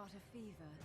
got a fever.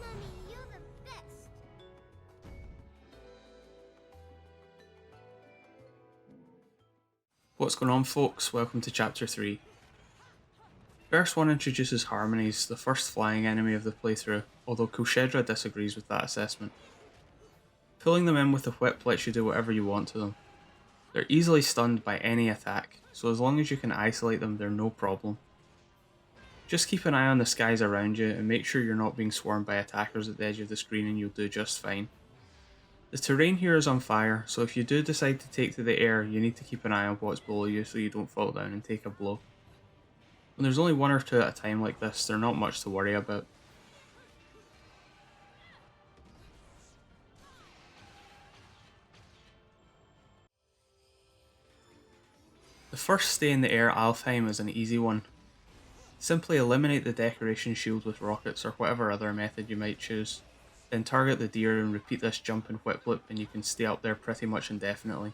Mummy, you're the best. What's going on, folks? Welcome to Chapter 3. Verse 1 introduces Harmonies, the first flying enemy of the playthrough, although Kulshedra disagrees with that assessment. Pulling them in with the whip lets you do whatever you want to them. They're easily stunned by any attack, so as long as you can isolate them, they're no problem. Just keep an eye on the skies around you and make sure you're not being swarmed by attackers at the edge of the screen and you'll do just fine. The terrain here is on fire, so if you do decide to take to the air, you need to keep an eye on what's below you so you don't fall down and take a blow. When there's only one or two at a time like this, they're not much to worry about. The first stay in the air Alfheim is an easy one. Simply eliminate the decoration shield with rockets or whatever other method you might choose. Then target the deer and repeat this jump and whip loop and you can stay up there pretty much indefinitely.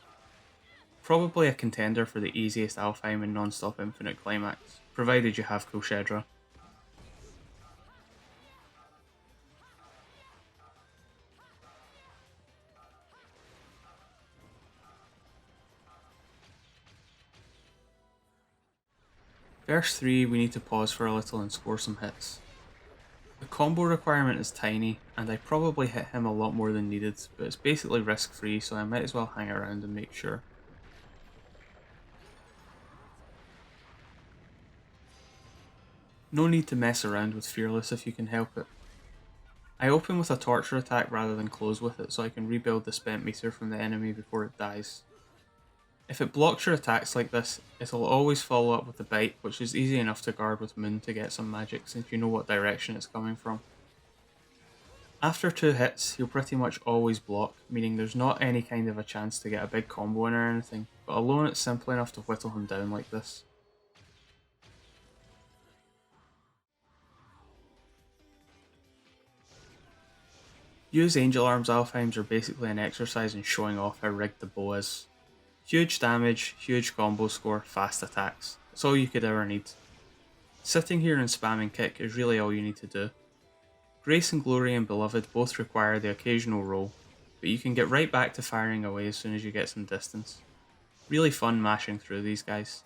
Probably a contender for the easiest Alfheim in non-stop infinite climax, provided you have Kulshedra. Verse 3, we need to pause for a little and score some hits. The combo requirement is tiny, and I probably hit him a lot more than needed, but it's basically risk free, so I might as well hang around and make sure. No need to mess around with Fearless if you can help it. I open with a torture attack rather than close with it so I can rebuild the spent meter from the enemy before it dies. If it blocks your attacks like this, it'll always follow up with a bite, which is easy enough to guard with Moon to get some magic since you know what direction it's coming from. After 2 hits, he'll pretty much always block, meaning there's not any kind of a chance to get a big combo in or anything, but alone it's simple enough to whittle him down like this. Use Angel Arms Alfheims are basically an exercise in showing off how rigged the bow is. Huge damage, huge combo score, fast attacks. It's all you could ever need. Sitting here and spamming kick is really all you need to do. Grace and Glory and Beloved both require the occasional roll, but you can get right back to firing away as soon as you get some distance. Really fun mashing through these guys.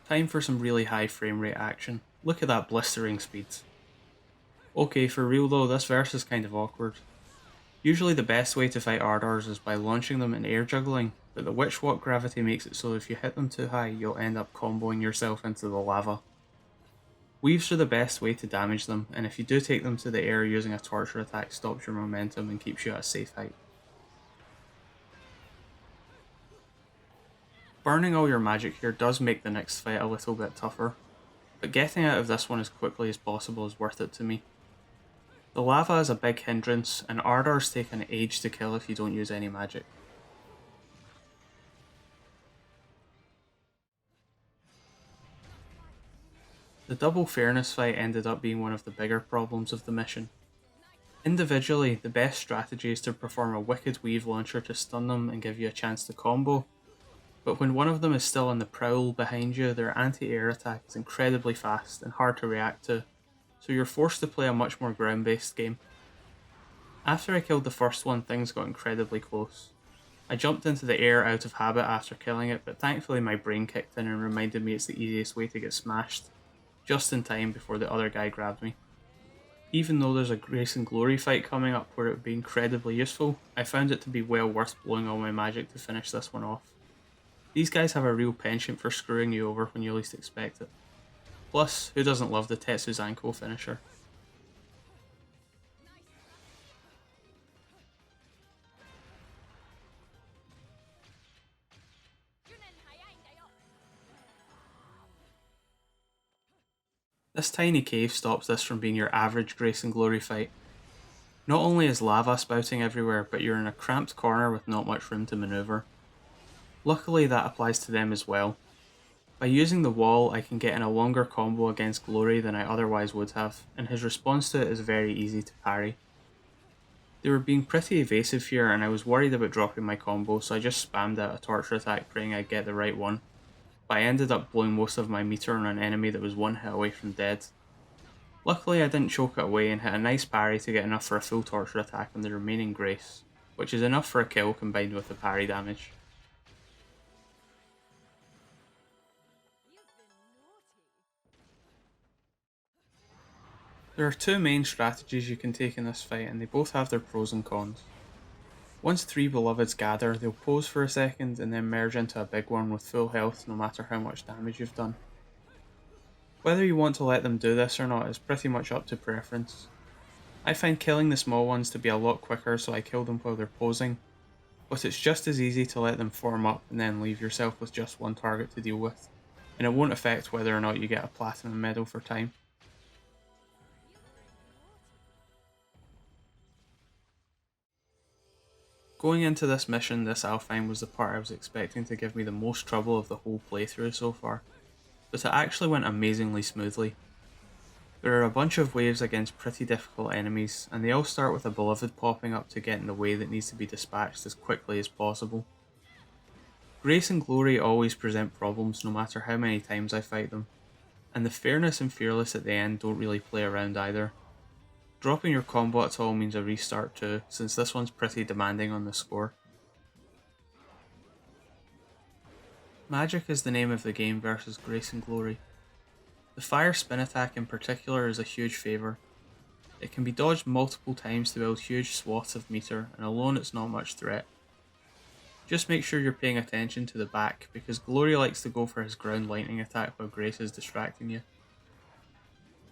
Time for some really high frame rate action. Look at that blistering speed. Okay, for real though, this verse is kind of awkward. Usually the best way to fight Ardors is by launching them in air juggling, but the Witch Walk gravity makes it so if you hit them too high, you'll end up comboing yourself into the lava. Weaves are the best way to damage them, and if you do take them to the air, using a torture attack stops your momentum and keeps you at a safe height. Burning all your magic here does make the next fight a little bit tougher, but getting out of this one as quickly as possible is worth it to me. The lava is a big hindrance, and Ardors take an age to kill if you don't use any magic. The double fairness fight ended up being one of the bigger problems of the mission. Individually, the best strategy is to perform a wicked weave launcher to stun them and give you a chance to combo, but when one of them is still on the prowl behind you, their anti-air attack is incredibly fast and hard to react to, so you're forced to play a much more ground-based game. After I killed the first one, things got incredibly close. I jumped into the air out of habit after killing it, but thankfully my brain kicked in and reminded me it's the easiest way to get smashed, just in time before the other guy grabbed me. Even though there's a Grace and Glory fight coming up where it would be incredibly useful, I found it to be well worth blowing all my magic to finish this one off. These guys have a real penchant for screwing you over when you least expect it. Plus, who doesn't love the Tetsu Zanko finisher? This tiny cave stops this from being your average Grace and Glory fight. Not only is lava spouting everywhere, but you're in a cramped corner with not much room to maneuver. Luckily that applies to them as well. By using the wall, I can get in a longer combo against Glory than I otherwise would have, and his response to it is very easy to parry. They were being pretty evasive here, and I was worried about dropping my combo, so I just spammed out a torture attack praying I'd get the right one, but I ended up blowing most of my meter on an enemy that was one hit away from dead. Luckily I didn't choke it away and hit a nice parry to get enough for a full torture attack on the remaining Grace, which is enough for a kill combined with the parry damage. There are two main strategies you can take in this fight, and they both have their pros and cons. Once three beloveds gather, they'll pose for a second and then merge into a big one with full health no matter how much damage you've done. Whether you want to let them do this or not is pretty much up to preference. I find killing the small ones to be a lot quicker, so I kill them while they're posing, but it's just as easy to let them form up and then leave yourself with just one target to deal with, and it won't affect whether or not you get a platinum medal for time. Going into this mission, this Alfheim was the part I was expecting to give me the most trouble of the whole playthrough so far, but it actually went amazingly smoothly. There are a bunch of waves against pretty difficult enemies, and they all start with a beloved popping up to get in the way that needs to be dispatched as quickly as possible. Grace and Glory always present problems no matter how many times I fight them, and the Fairness and Fearless at the end don't really play around either. Dropping your combo at all means a restart too, since this one's pretty demanding on the score. Magic is the name of the game versus Grace and Glory. The fire spin attack in particular is a huge favour. It can be dodged multiple times to build huge swaths of meter, and alone it's not much threat. Just make sure you're paying attention to the back, because Glory likes to go for his ground lightning attack while Grace is distracting you.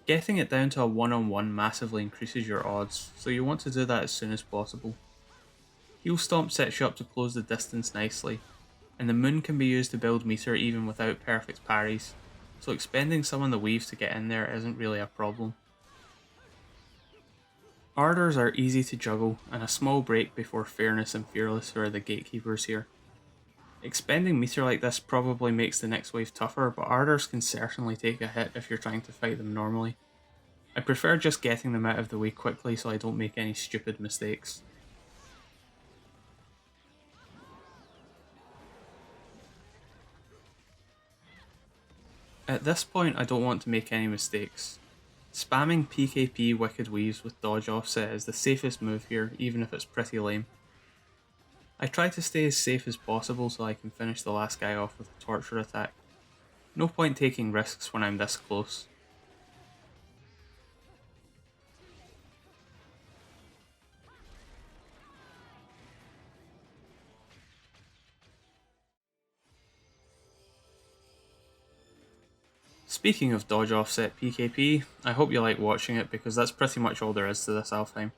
Getting it down to a one-on-one massively increases your odds, so you want to do that as soon as possible. Heel Stomp sets you up to close the distance nicely, and the moon can be used to build meter even without perfect parries, so expending some on the weave to get in there isn't really a problem. Ardors are easy to juggle, and a small break before Fairness and Fearless who are the gatekeepers here. Expending meter like this probably makes the next wave tougher, but Ardors can certainly take a hit if you're trying to fight them normally. I prefer just getting them out of the way quickly so I don't make any stupid mistakes. At this point I don't want to make any mistakes. Spamming PKP Wicked Weaves with dodge offset is the safest move here, even if it's pretty lame. I try to stay as safe as possible so I can finish the last guy off with a torture attack. No point taking risks when I'm this close. Speaking of dodge offset PKP, I hope you like watching it because that's pretty much all there is to this Alfheim.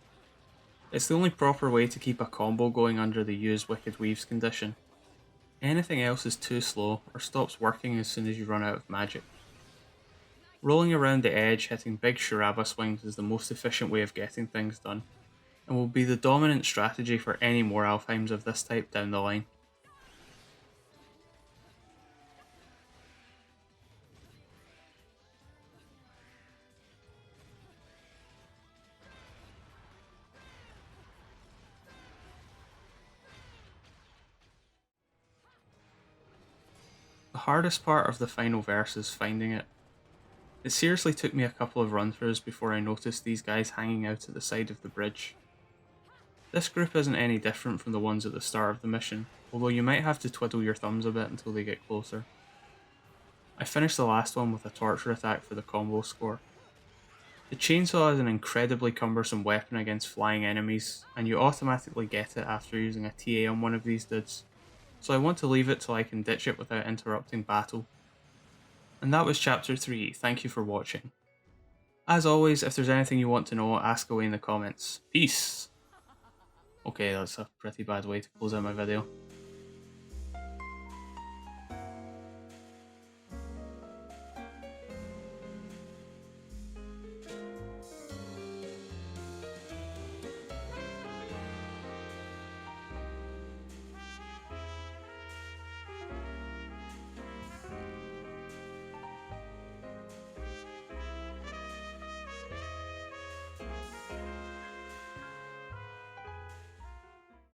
It's the only proper way to keep a combo going under the use Wicked Weaves condition. Anything else is too slow or stops working as soon as you run out of magic. Rolling around the edge hitting big Shuraba swings is the most efficient way of getting things done, and will be the dominant strategy for any more Alfheims of this type down the line. The hardest part of the final verse is finding it. It seriously took me a couple of run-throughs before I noticed these guys hanging out at the side of the bridge. This group isn't any different from the ones at the start of the mission, although you might have to twiddle your thumbs a bit until they get closer. I finished the last one with a torture attack for the combo score. The chainsaw is an incredibly cumbersome weapon against flying enemies, and you automatically get it after using a TA on one of these dudes, so I want to leave it till I can ditch it without interrupting battle. And that was chapter 3, thank you for watching. As always, if there's anything you want to know, ask away in the comments. Peace! Okay, that's a pretty bad way to close out my video.